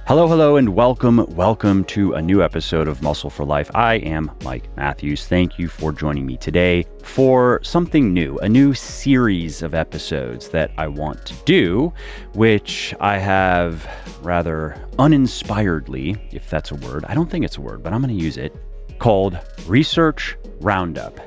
Hello, and welcome to a new episode of Muscle for Life. I am Mike Matthews. Thank you for joining me today for something new, a new series of episodes that I want to do, which I have rather uninspiredly, if that's a word, I don't think it's a word, but I'm going to use it, called Research Roundup.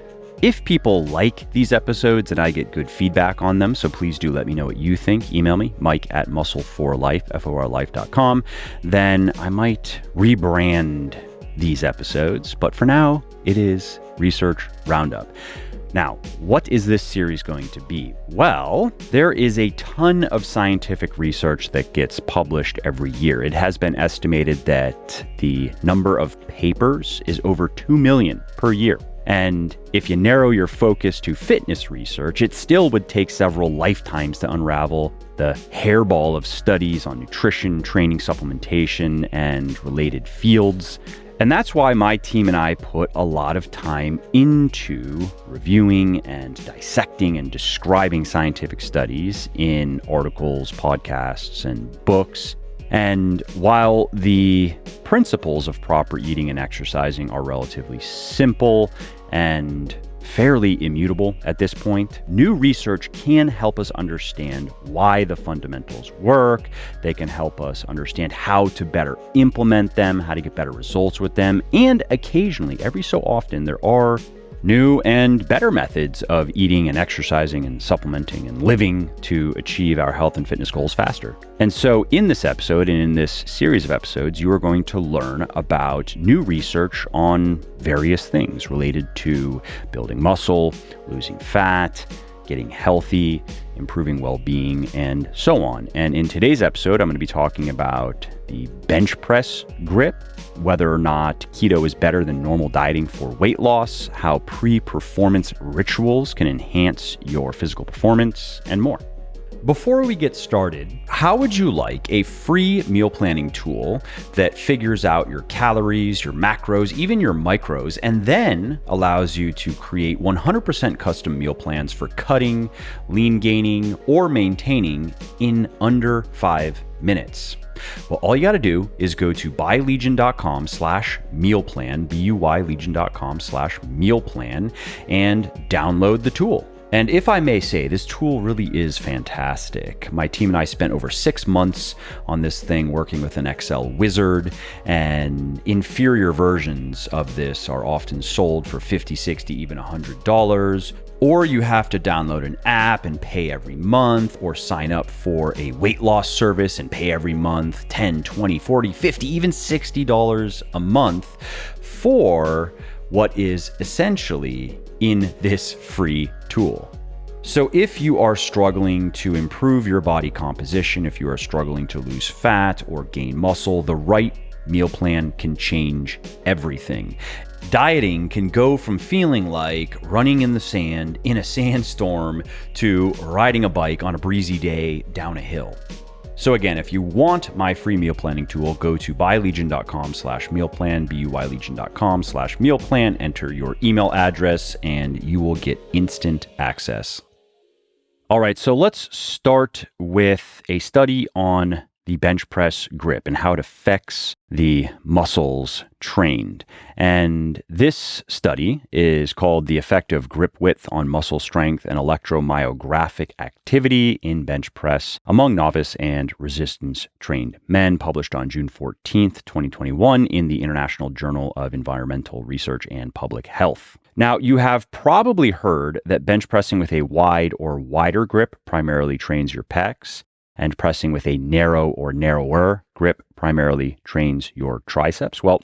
If people like these episodes and I get good feedback on them, so please do let me know what you think. Email me, mike@muscle4life, forlife.com. Then I might rebrand these episodes. But for now, it is Research Roundup. Now, what is this series going to be? Well, there is a ton of scientific research that gets published every year. It has been estimated that the number of papers is over 2 million per year. And if you narrow your focus to fitness research, it still would take several lifetimes to unravel the hairball of studies on nutrition, training, supplementation, and related fields. And that's why my team and I put a lot of time into reviewing and dissecting and describing scientific studies in articles, podcasts, and books. And while the principles of proper eating and exercising are relatively simple and fairly immutable at this point, new research can help us understand why the fundamentals work. They can help us understand how to better implement them, how to get better results with them. And occasionally, every so often, there are new and better methods of eating and exercising and supplementing and living to achieve our health and fitness goals faster. And so in this episode and in this series of episodes, you are going to learn about new research on various things related to building muscle, losing fat, getting healthy, improving well-being, and so on. And in today's episode, I'm going to be talking about the bench press grip, whether or not keto is better than normal dieting for weight loss, how pre-performance rituals can enhance your physical performance, and more. Before we get started, how would you like a free meal planning tool that figures out your calories, your macros, even your micros, and then allows you to create 100% custom meal plans for cutting, lean gaining, or maintaining in under 5 minutes? Well, all you got to do is go to buylegion.com/mealplan, buylegion.com/mealplan, and download the tool. And if I may say, this tool really is fantastic. My team and I spent over 6 months on this thing working with an Excel wizard, and inferior versions of this are often sold for $50, $60, even $100. Or you have to download an app and pay every month, or sign up for a weight loss service and pay every month $10, $20, $40, $50, even $60 a month for what is essentially in this free tool. So if you are struggling to improve your body composition, if you are struggling to lose fat or gain muscle, the right meal plan can change everything. Dieting can go from feeling like running in the sand in a sandstorm to riding a bike on a breezy day down a hill. So again, if you want my free meal planning tool, go to buylegion.com/mealplan, buylegion.com/mealplan, enter your email address, and you will get instant access. All right, so let's start with a study on the bench press grip and how it affects the muscles trained. And this study is called The Effect of Grip Width on Muscle Strength and Electromyographic Activity in Bench Press Among Novice and Resistance Trained Men, published on June 14th, 2021 in the International Journal of Environmental Research and Public Health. Now, you have probably heard that bench pressing with a wide or wider grip primarily trains your pecs, and pressing with a narrow or narrower grip primarily trains your triceps. Well,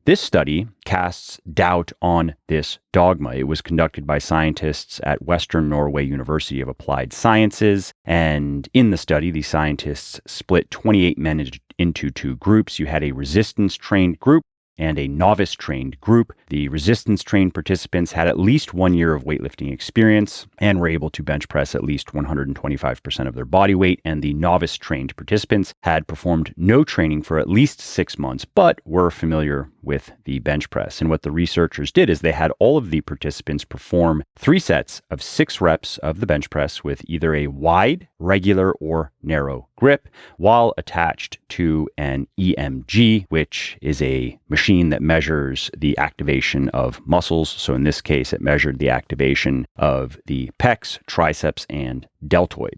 this study casts doubt on this dogma. It was conducted by scientists at Western Norway University of Applied Sciences. And in the study, the scientists split 28 men into 2 groups. You had a resistance-trained group and a novice-trained group. The resistance-trained participants had at least 1 year of weightlifting experience and were able to bench press at least 125% of their body weight, and the novice-trained participants had performed no training for at least 6 months, but were familiar with the bench press. And what the researchers did is they had all of the participants perform 3 sets of 6 reps of the bench press with either a wide, regular, or narrow grip while attached to an EMG, which is a machine that measures the activation of muscles. So in this case, it measured the activation of the pecs, triceps, and deltoid.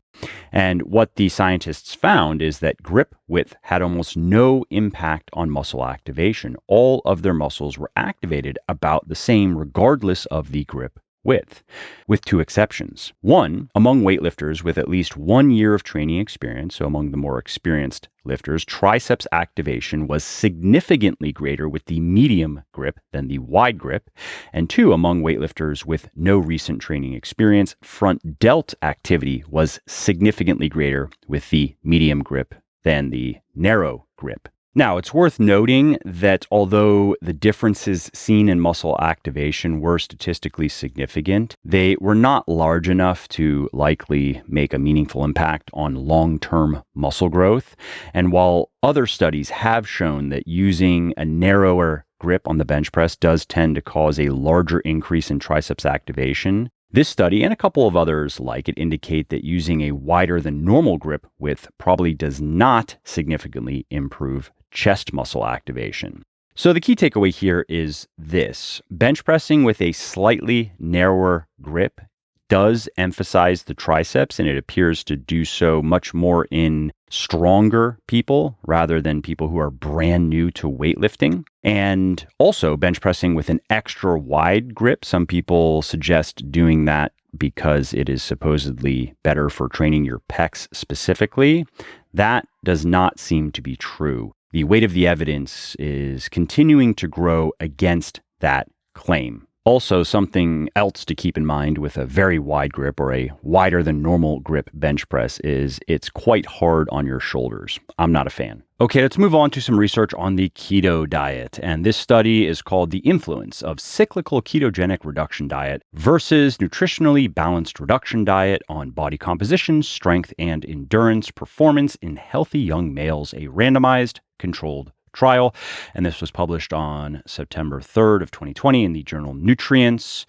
And what the scientists found is that grip width had almost no impact on muscle activation. All of their muscles were activated about the same regardless of the grip width, with 2 exceptions. One, among weightlifters with at least 1 year of training experience, so among the more experienced lifters, triceps activation was significantly greater with the medium grip than the wide grip. And 2, among weightlifters with no recent training experience, front delt activity was significantly greater with the medium grip than the narrow grip. Now, it's worth noting that although the differences seen in muscle activation were statistically significant, they were not large enough to likely make a meaningful impact on long-term muscle growth. And while other studies have shown that using a narrower grip on the bench press does tend to cause a larger increase in triceps activation, this study and a couple of others like it indicate that using a wider than normal grip width probably does not significantly improve chest muscle activation. So the key takeaway here is this: bench pressing with a slightly narrower grip does emphasize the triceps, and it appears to do so much more in stronger people rather than people who are brand new to weightlifting. And also bench pressing with an extra wide grip. Some people suggest doing that because it is supposedly better for training your pecs specifically. That does not seem to be true. The weight of the evidence is continuing to grow against that claim. Also, something else to keep in mind with a very wide grip or a wider than normal grip bench press is it's quite hard on your shoulders. I'm not a fan. Okay, let's move on to some research on the keto diet. And this study is called The Influence of Cyclical Ketogenic Reduction Diet versus Nutritionally Balanced Reduction Diet on Body Composition, Strength, and Endurance Performance in Healthy Young Males, a randomized controlled trial. And this was published on September 3rd of 2020 in the journal Nutrients.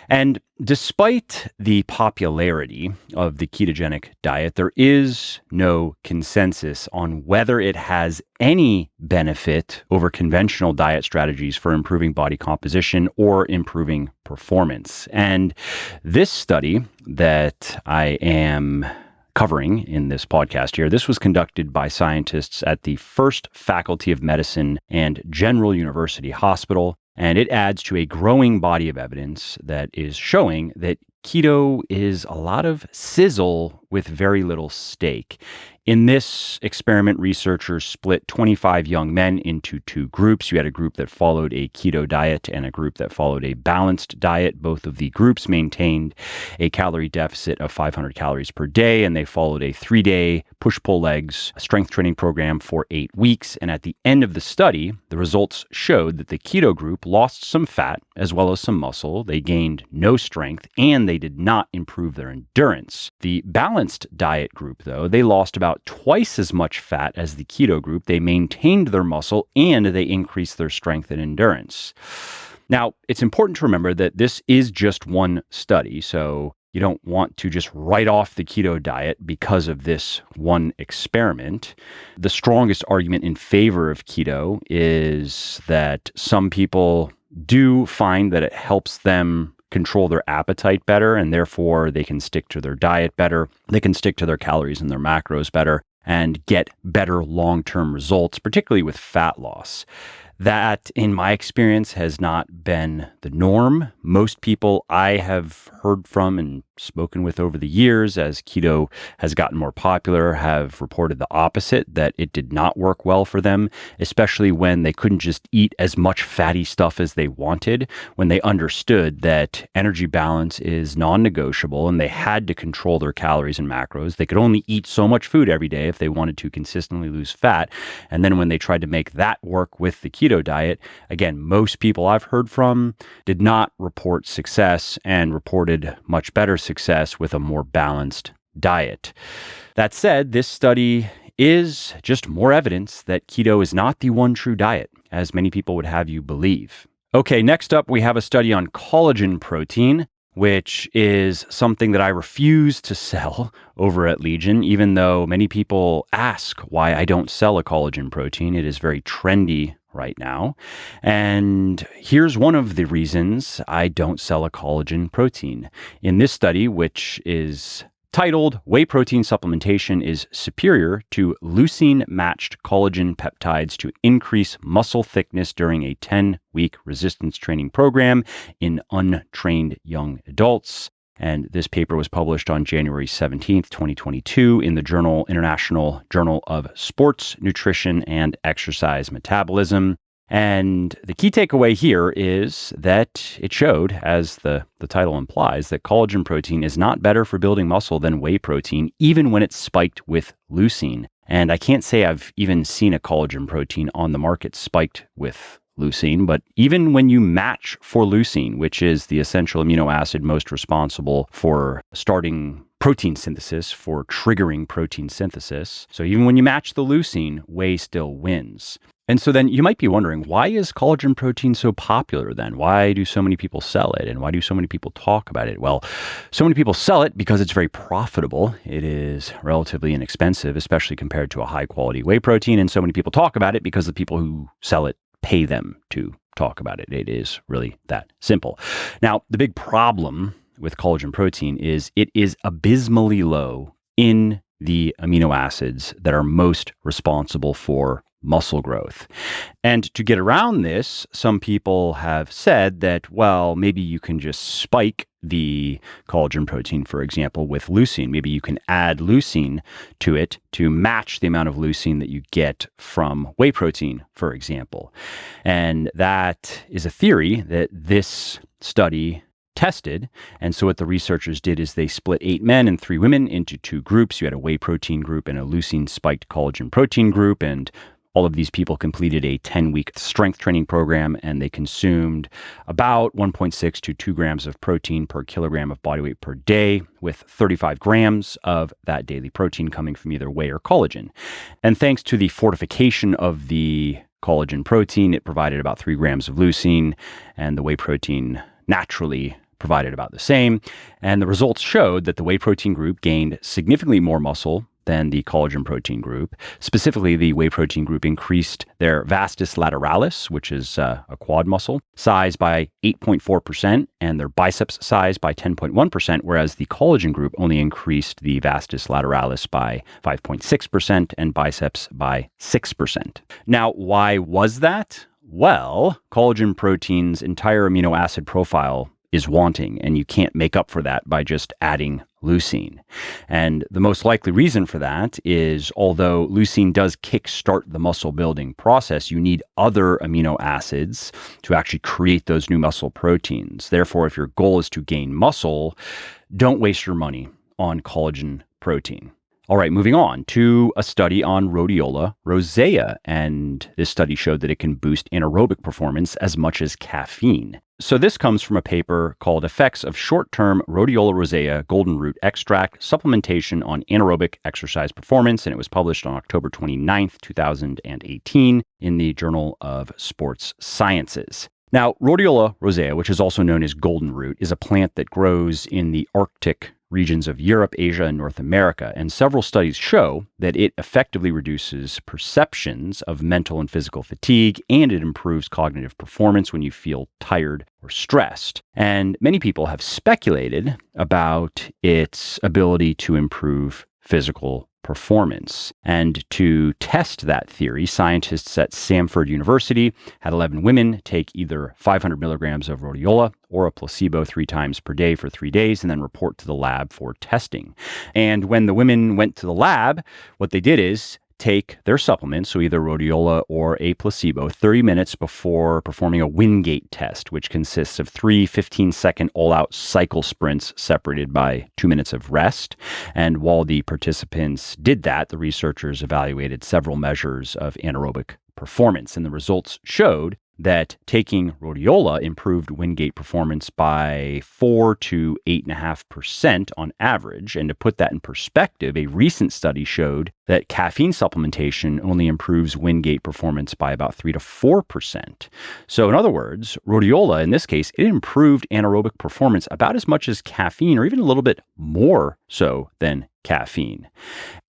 And despite the popularity of the ketogenic diet, there is no consensus on whether it has any benefit over conventional diet strategies for improving body composition or improving performance. And this study that I am covering in this podcast here, this was conducted by scientists at the First Faculty of Medicine and General University Hospital, and it adds to a growing body of evidence that is showing that keto is a lot of sizzle with very little steak. In this experiment, researchers split 25 young men into 2 groups. You had a group that followed a keto diet and a group that followed a balanced diet. Both of the groups maintained a calorie deficit of 500 calories per day, and they followed a 3-day push-pull legs strength training program for 8 weeks. And at the end of the study, the results showed that the keto group lost some fat as well as some muscle. They gained no strength, and they did not improve their endurance. The balanced diet group, though, they lost about twice as much fat as the keto group. They maintained their muscle and they increased their strength and endurance. Now, it's important to remember that this is just one study, so you don't want to just write off the keto diet because of this one experiment. The strongest argument in favor of keto is that some people do find that it helps them control their appetite better, and therefore they can stick to their diet better. They can stick to their calories and their macros better and get better long-term results, particularly with fat loss. That, in my experience, has not been the norm. Most people I have heard from and spoken with over the years as keto has gotten more popular have reported the opposite, that it did not work well for them, especially when they couldn't just eat as much fatty stuff as they wanted, when they understood that energy balance is non-negotiable and they had to control their calories and macros. They could only eat so much food every day if they wanted to consistently lose fat. And then when they tried to make that work with the keto diet, again, most people I've heard from did not report success and reported much better success with a more balanced diet. That said, this study is just more evidence that keto is not the one true diet, as many people would have you believe. Okay, next up, we have a study on collagen protein, which is something that I refuse to sell over at Legion, even though many people ask why I don't sell a collagen protein. It is very trendy right now. And here's one of the reasons I don't sell a collagen protein. In this study, which is titled Whey Protein Supplementation is Superior to Leucine-Matched Collagen Peptides to Increase Muscle Thickness During a 10-Week Resistance Training Program in Untrained Young Adults. And this paper was published on January 17th, 2022 in the International Journal of Sports, Nutrition, and Exercise Metabolism. And the key takeaway here is that it showed, as the title implies, that collagen protein is not better for building muscle than whey protein, even when it's spiked with leucine. And I can't say I've even seen a collagen protein on the market spiked with leucine, but even when you match for leucine, which is the essential amino acid most responsible for starting protein synthesis, for triggering protein synthesis. So even when you match the leucine, whey still wins. And so then you might be wondering, why is collagen protein so popular then? Why do so many people sell it? And why do so many people talk about it? Well, so many people sell it because it's very profitable. It is relatively inexpensive, especially compared to a high quality whey protein. And so many people talk about it because the people who sell it pay them to talk about it. It is really that simple. Now, the big problem with collagen protein is it is abysmally low in the amino acids that are most responsible for muscle growth. And to get around this, some people have said that, well, maybe you can just spike the collagen protein, for example, with leucine. Maybe you can add leucine to it to match the amount of leucine that you get from whey protein, for example. And that is a theory that this study tested. And so what the researchers did is they split 8 men and 3 women into 2 groups. You had a whey protein group and a leucine-spiked collagen protein group. And all of these people completed a 10-week strength training program, and they consumed about 1.6 to 2 grams of protein per kilogram of body weight per day, with 35 grams of that daily protein coming from either whey or collagen. And thanks to the fortification of the collagen protein, it provided about 3 grams of leucine, and the whey protein naturally provided about the same. And the results showed that the whey protein group gained significantly more muscle than the collagen protein group. Specifically, the whey protein group increased their vastus lateralis, which is a quad muscle, size by 8.4% and their biceps size by 10.1%, whereas the collagen group only increased the vastus lateralis by 5.6% and biceps by 6%. Now, why was that? Well, collagen protein's entire amino acid profile is wanting, and you can't make up for that by just adding leucine. And the most likely reason for that is, although leucine does kickstart the muscle building process, you need other amino acids to actually create those new muscle proteins. Therefore, if your goal is to gain muscle, don't waste your money on collagen protein. All right, moving on to a study on Rhodiola rosea, and this study showed that it can boost anaerobic performance as much as caffeine. So this comes from a paper called Effects of Short-Term Rhodiola rosea Golden Root Extract Supplementation on Anaerobic Exercise Performance, and it was published on October 29th, 2018 in the Journal of Sports Sciences. Now, Rhodiola rosea, which is also known as golden root, is a plant that grows in the Arctic regions of Europe, Asia, and North America, and several studies show that it effectively reduces perceptions of mental and physical fatigue, and it improves cognitive performance when you feel tired or stressed. And many people have speculated about its ability to improve physical performance. And to test that theory, scientists at Samford University had 11 women take either 500 milligrams of rhodiola or a placebo 3 times per day for 3 days and then report to the lab for testing. And when the women went to the lab, what they did is take their supplements, so either rhodiola or a placebo, 30 minutes before performing a Wingate test, which consists of 3 15-second all-out cycle sprints separated by 2 minutes of rest. And while the participants did that, the researchers evaluated several measures of anaerobic performance, and the results showed that taking rhodiola improved Wingate performance by 4 to 8.5% on average. And to put that in perspective, a recent study showed that caffeine supplementation only improves Wingate performance by about 3 to 4%. So in other words, rhodiola, in this case, it improved anaerobic performance about as much as caffeine, or even a little bit more so than caffeine.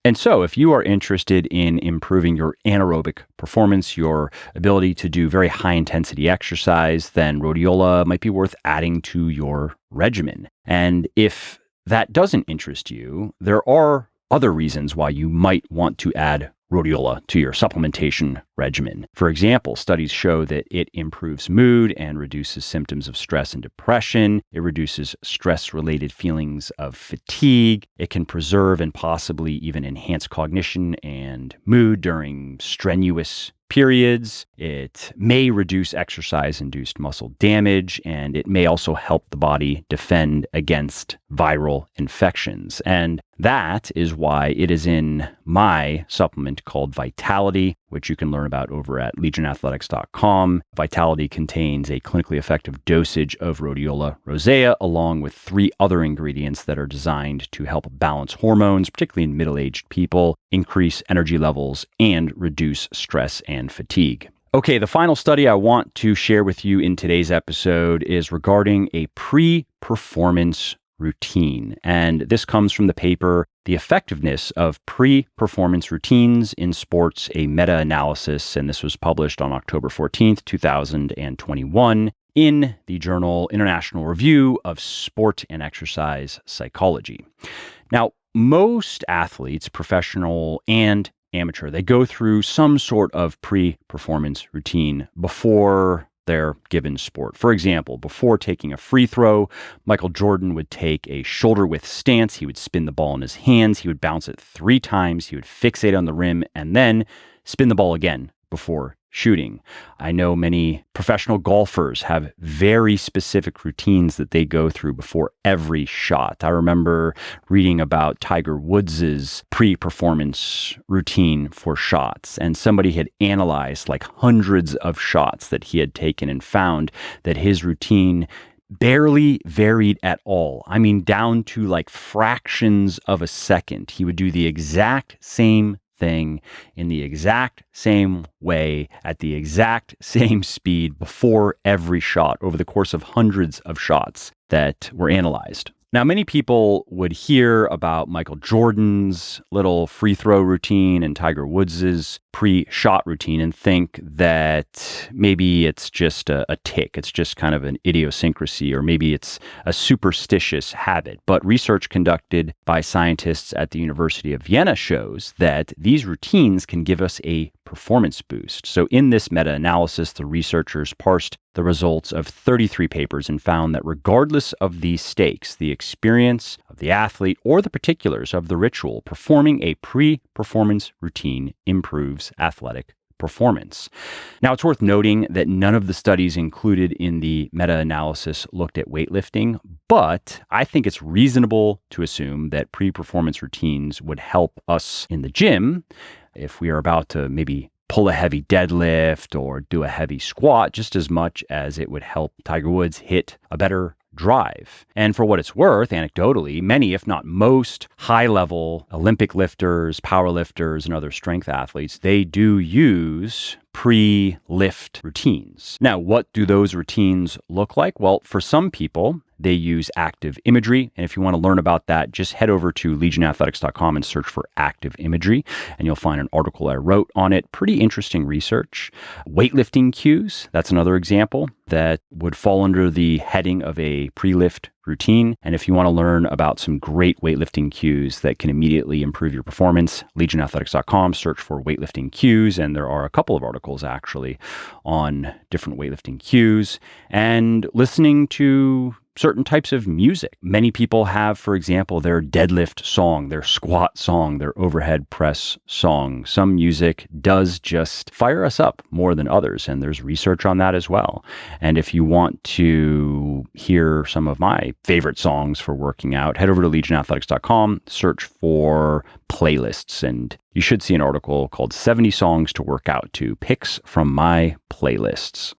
And so if you are interested in improving your anaerobic performance, your ability to do very high intensity exercise, then rhodiola might be worth adding to your regimen. And if that doesn't interest you, there are other reasons why you might want to add rhodiola to your supplementation regimen. For example, studies show that it improves mood and reduces symptoms of stress and depression. It reduces stress-related feelings of fatigue. It can preserve and possibly even enhance cognition and mood during strenuous periods. It may reduce exercise-induced muscle damage, and it may also help the body defend against viral infections. And that is why it is in my supplement called Vitality, which you can learn about over at legionathletics.com. Vitality contains a clinically effective dosage of Rhodiola rosea, along with 3 other ingredients that are designed to help balance hormones, particularly in middle-aged people, increase energy levels, and reduce stress and fatigue. Okay, the final study I want to share with you in today's episode is regarding a pre-performance routine. And this comes from the paper, The Effectiveness of Pre-Performance Routines in Sports, a Meta-Analysis, and this was published on October 14th, 2021 in the journal International Review of Sport and Exercise Psychology. Now, most athletes, professional and amateur, they go through some sort of pre-performance routine before their given sport. For example, before taking a free throw, Michael Jordan would take a shoulder width stance. He would spin the ball in his hands. He would bounce it 3 times. He would fixate on the rim and then spin the ball again before shooting. I know many professional golfers have very specific routines that they go through before every shot. I remember reading about Tiger Woods's pre-performance routine for shots, and somebody had analyzed like hundreds of shots that he had taken and found that his routine barely varied at all. I mean, down to like fractions of a second. He would do the exact same thing in the exact same way at the exact same speed before every shot over the course of hundreds of shots that were analyzed. Now, many people would hear about Michael Jordan's little free throw routine and Tiger Woods's pre-shot routine and think that maybe it's just a tick. It's just kind of an idiosyncrasy, or maybe it's a superstitious habit. But research conducted by scientists at the University of Vienna shows that these routines can give us a performance boost. So in this meta-analysis, the researchers parsed the results of 33 papers and found that regardless of the stakes, the experience of the athlete, or the particulars of the ritual, performing a pre-performance routine improves athletic performance. Now, it's worth noting that none of the studies included in the meta-analysis looked at weightlifting, but I think it's reasonable to assume that pre-performance routines would help us in the gym if we are about to maybe pull a heavy deadlift or do a heavy squat, just as much as it would help Tiger Woods hit a better drive. And for what it's worth, anecdotally, many, if not most, high-level Olympic lifters, power lifters, and other strength athletes, they do use pre-lift routines. Now, what do those routines look like? Well, for some people, They use active imagery. And if you want to learn about that, just head over to legionathletics.com and search for active imagery, and you'll find an article I wrote on it. Pretty interesting research. Weightlifting cues, that's another example that would fall under the heading of a pre-lift routine. And if you want to learn about some great weightlifting cues that can immediately improve your performance, legionathletics.com, search for weightlifting cues. And there are a couple of articles actually on different weightlifting cues, and listening to certain types of music. Many people have, for example, their deadlift song, their squat song, their overhead press song. Some music does just fire us up more than others, and there's research on that as well. And if you want to hear some of my favorite songs for working out, head over to legionathletics.com, search for playlists, and you should see an article called 70 Songs to Work Out To, Picks from My Playlists.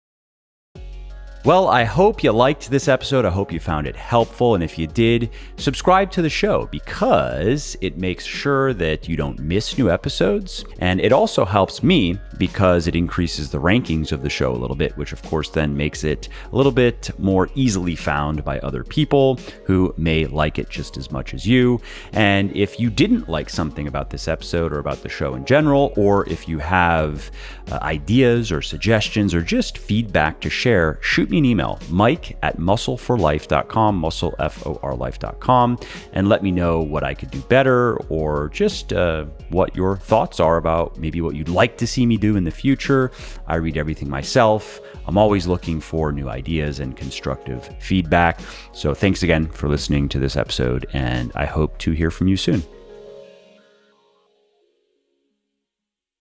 Well, I hope you liked this episode. I hope you found it helpful. And if you did, subscribe to the show, because it makes sure that you don't miss new episodes. And it also helps me because it increases the rankings of the show a little bit, which of course then makes it a little bit more easily found by other people who may like it just as much as you. And if you didn't like something about this episode or about the show in general, or if you have ideas or suggestions or just feedback to share, shoot me an email, mike@muscleforlife.com, muscleforlife.com, and let me know what I could do better, or just what your thoughts are about maybe what you'd like to see me do in the future. I read everything myself. I'm always looking for new ideas and constructive feedback. So thanks again for listening to this episode, and I hope to hear from you soon.